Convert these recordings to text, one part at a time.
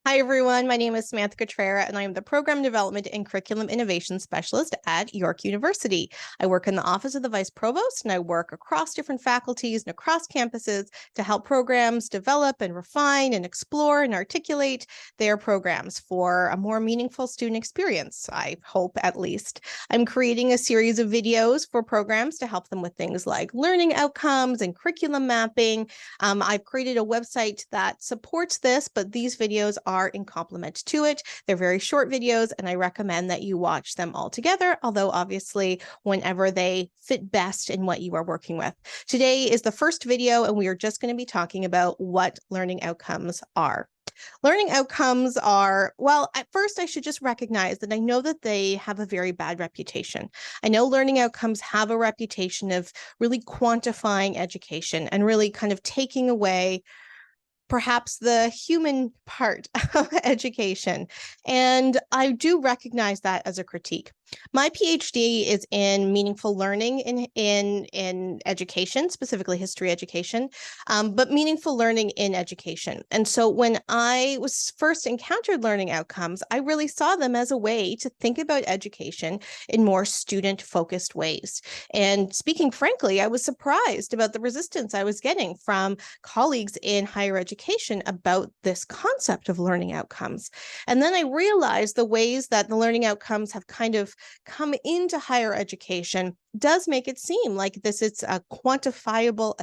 Hi, everyone. My name is Samantha Cutrara, and I am the Program Development and Curriculum Innovation Specialist at York University. I work in the Office of the Vice Provost, and I work across different faculties and across campuses to help programs develop and refine and explore and articulate their programs for a more meaningful student experience, I hope at least. I'm creating a series of videos for programs to help them with things like learning outcomes and curriculum mapping. I've created a website that supports this, but these videos are in complement to it. They're very short videos, and I recommend that you watch them all together, although obviously whenever they fit best in what you are working with. Today is the first video, and we are just going to be talking about what learning outcomes are. Learning outcomes are, well, at first I should just recognize that I know that they have a very bad reputation. I know learning outcomes have a reputation of really quantifying education and really kind of taking away perhaps the human part of education. And I do recognize that as a critique. My PhD is in meaningful learning in education, specifically history education, but meaningful learning in education. And so when I was first encountered learning outcomes, I really saw them as a way to think about education in more student-focused ways. And speaking frankly, I was surprised about the resistance I was getting from colleagues in higher education about this concept of learning outcomes. And then I realized the ways that the learning outcomes have kind of come into higher education does make it seem like this is a quantifiable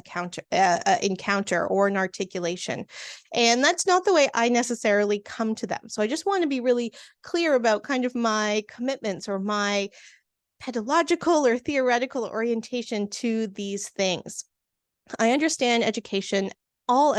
encounter or an articulation. And that's not the way I necessarily come to them. So I just want to be really clear about kind of my commitments or my pedagogical or theoretical orientation to these things. I understand education, all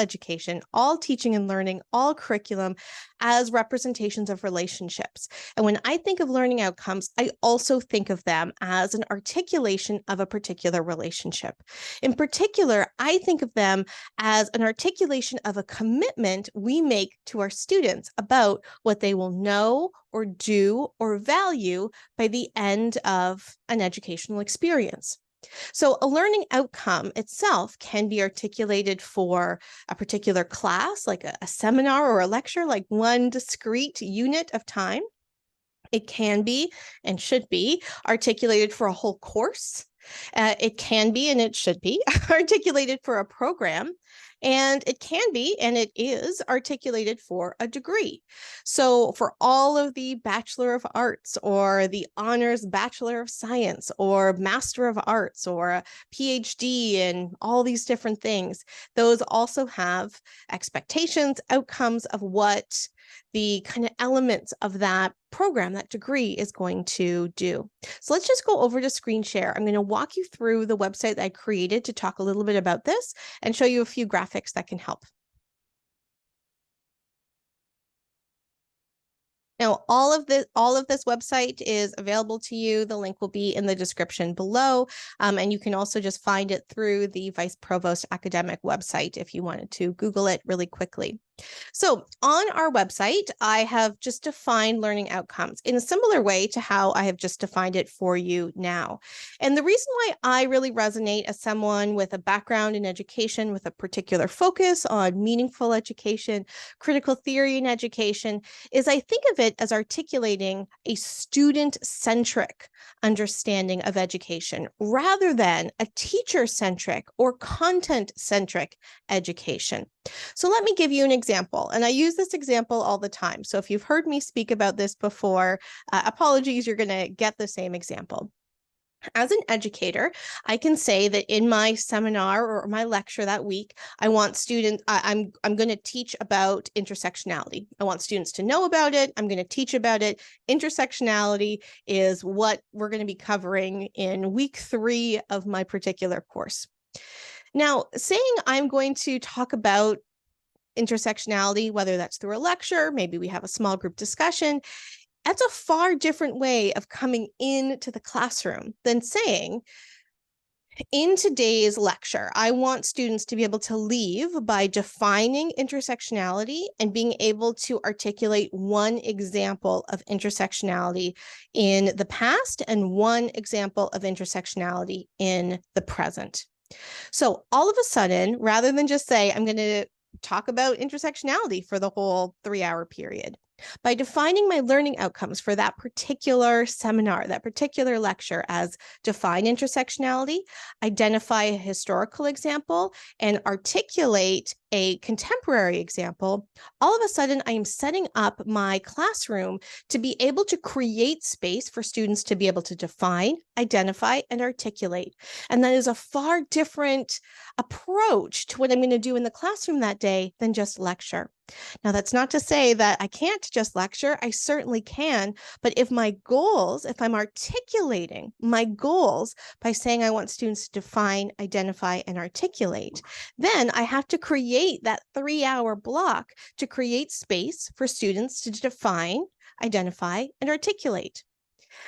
teaching and learning, all curriculum as representations of relationships. And when I think of learning outcomes, I also think of them as an articulation of a particular relationship. In particular, I think of them as an articulation of a commitment we make to our students about what they will know or do or value by the end of an educational experience. So a learning outcome itself can be articulated for a particular class, like a seminar or a lecture, like one discrete unit of time. It can be and should be articulated for a whole course. It can be and it should be articulated for a program. And it can be, and it is articulated for a degree. So for all of the Bachelor of Arts or the Honors Bachelor of Science or Master of Arts or a PhD and all these different things, those also have expectations, outcomes of what the kind of elements of that program, that degree is going to do. So let's just go over to screen share. I'm going to walk you through the website that I created to talk a little bit about this and show you a few graphics that can help. Now, all of this website is available to you. The link will be in the description below. And you can also just find it through the Vice Provost academic website if you wanted to Google it really quickly. So on our website, I have just defined learning outcomes in a similar way to how I have just defined it for you now. And the reason why I really resonate as someone with a background in education with a particular focus on meaningful education, critical theory in education, is I think of it as articulating a student-centric understanding of education rather than a teacher-centric or content-centric education. So let me give you an example, and I use this example all the time. So if you've heard me speak about this before, apologies, you're going to get the same example. As an educator, I can say that in my seminar or my lecture that week, I want students, I'm going to teach about intersectionality. I want students to know about it. I'm going to teach about it. Intersectionality is what we're going to be covering in week 3 of my particular course. Now, saying I'm going to talk about intersectionality, whether that's through a lecture, maybe we have a small group discussion, that's a far different way of coming into the classroom than saying, in today's lecture, I want students to be able to leave by defining intersectionality and being able to articulate one example of intersectionality in the past and one example of intersectionality in the present. So all of a sudden, rather than just say, I'm going to talk about intersectionality for the whole 3-hour period. By defining my learning outcomes for that particular seminar, that particular lecture as define intersectionality, identify a historical example, and articulate a contemporary example, all of a sudden I am setting up my classroom to be able to create space for students to be able to define, identify, and articulate. And that is a far different approach to what I'm going to do in the classroom that day than just lecture. Now, that's not to say that I can't just lecture. I certainly can. But if I'm articulating my goals by saying I want students to define, identify, and articulate, then I have to create that 3-hour block to create space for students to define, identify, and articulate.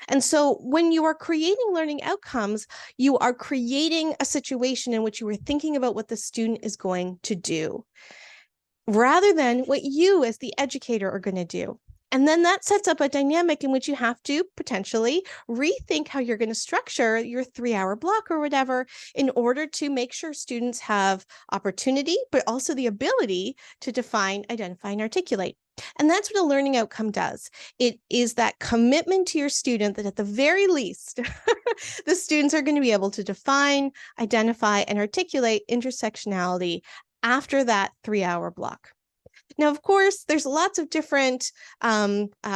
And so when you are creating learning outcomes, you are creating a situation in which you are thinking about what the student is going to do, rather than what you as the educator are going to do. And then that sets up a dynamic in which you have to potentially rethink how you're going to structure your 3-hour block or whatever in order to make sure students have opportunity, but also the ability to define, identify, and articulate. And that's what a learning outcome does. It is that commitment to your student that at the very least, the students are going to be able to define, identify, and articulate intersectionality after that 3-hour block. Now, of course, there's lots of different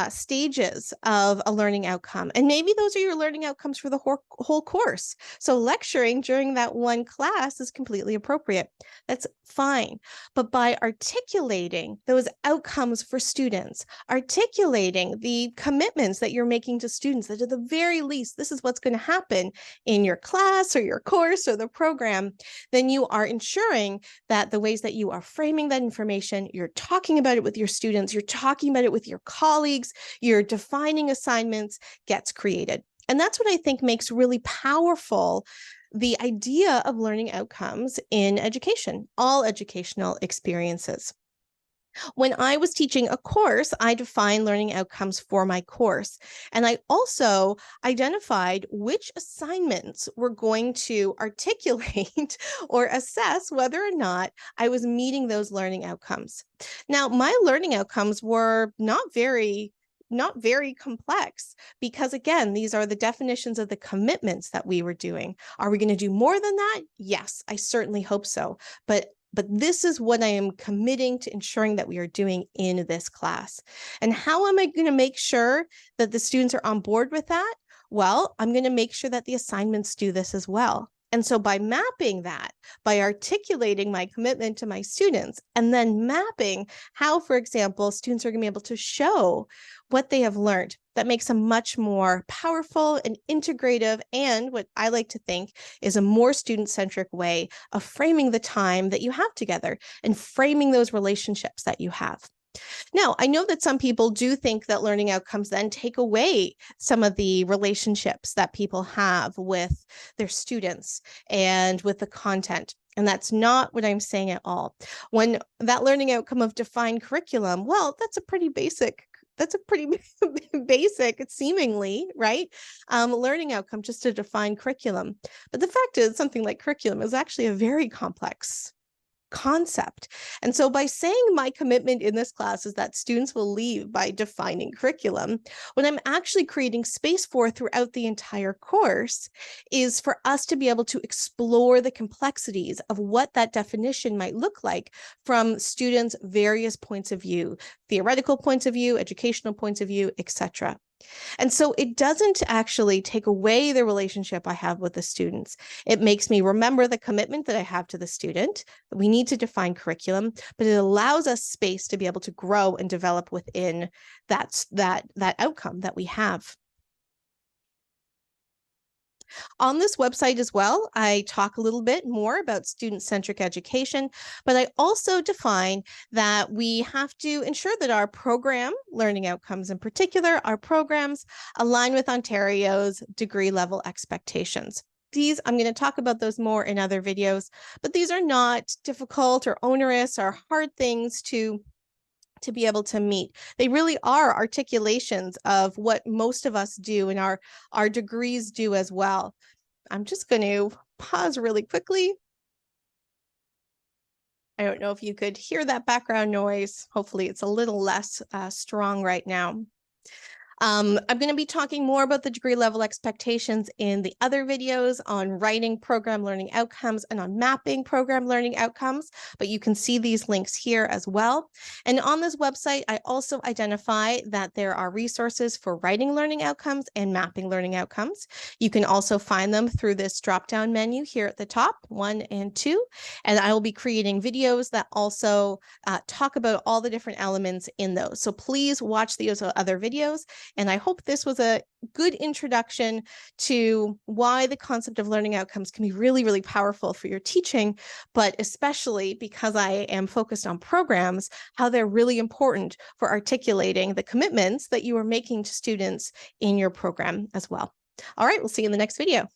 stages of a learning outcome, and maybe those are your learning outcomes for the whole course. So lecturing during that one class is completely appropriate. That's fine. But by articulating those outcomes for students, articulating the commitments that you're making to students, that at the very least, this is what's going to happen in your class or your course or the program, then you are ensuring that the ways that you are framing that information, you're talking about it with your students, you're talking about it with your colleagues, you're defining assignments, gets created. And that's what I think makes really powerful the idea of learning outcomes in education, all educational experiences. When I was teaching a course, I defined learning outcomes for my course. And I also identified which assignments were going to articulate or assess whether or not I was meeting those learning outcomes. Now, my learning outcomes were not very complex, because again, these are the definitions of the commitments that we were doing. Are we going to do more than that? Yes, I certainly hope so. But this is what I am committing to ensuring that we are doing in this class. And how am I going to make sure that the students are on board with that? Well, I'm going to make sure that the assignments do this as well. And so by mapping that, by articulating my commitment to my students, and then mapping how, for example, students are going to be able to show what they have learned, that makes a much more powerful and integrative, and what I like to think is a more student-centric way of framing the time that you have together and framing those relationships that you have. Now, I know that some people do think that learning outcomes then take away some of the relationships that people have with their students and with the content. And that's not what I'm saying at all. When that learning outcome of defined curriculum, well, that's a pretty basic, seemingly, right? Learning outcome just to define curriculum. But the fact is, something like curriculum is actually a very complex concept. And so by saying my commitment in this class is that students will leave by defining curriculum, what I'm actually creating space for throughout the entire course is for us to be able to explore the complexities of what that definition might look like from students' various points of view, theoretical points of view, educational points of view, etc. And so it doesn't actually take away the relationship I have with the students. It makes me remember the commitment that I have to the student. We need to define curriculum, but it allows us space to be able to grow and develop within that outcome that we have. On this website as well, I talk a little bit more about student-centric education, but I also define that we have to ensure that our program, learning outcomes in particular, our programs align with Ontario's degree level expectations. I'm going to talk about those more in other videos, but these are not difficult or onerous or hard things to be able to meet. They really are articulations of what most of us do and our degrees do as well. I'm just going to pause really quickly. I don't know if you could hear that background noise. Hopefully it's a little less strong right now. I'm going to be talking more about the degree level expectations in the other videos on writing program learning outcomes and on mapping program learning outcomes, but you can see these links here as well. And on this website, I also identify that there are resources for writing learning outcomes and mapping learning outcomes. You can also find them through this drop-down menu here at the top, 1 and 2. And I will be creating videos that also talk about all the different elements in those. So please watch those other videos. And I hope this was a good introduction to why the concept of learning outcomes can be really, really powerful for your teaching, but especially because I am focused on programs, how they're really important for articulating the commitments that you are making to students in your program as well. All right, we'll see you in the next video.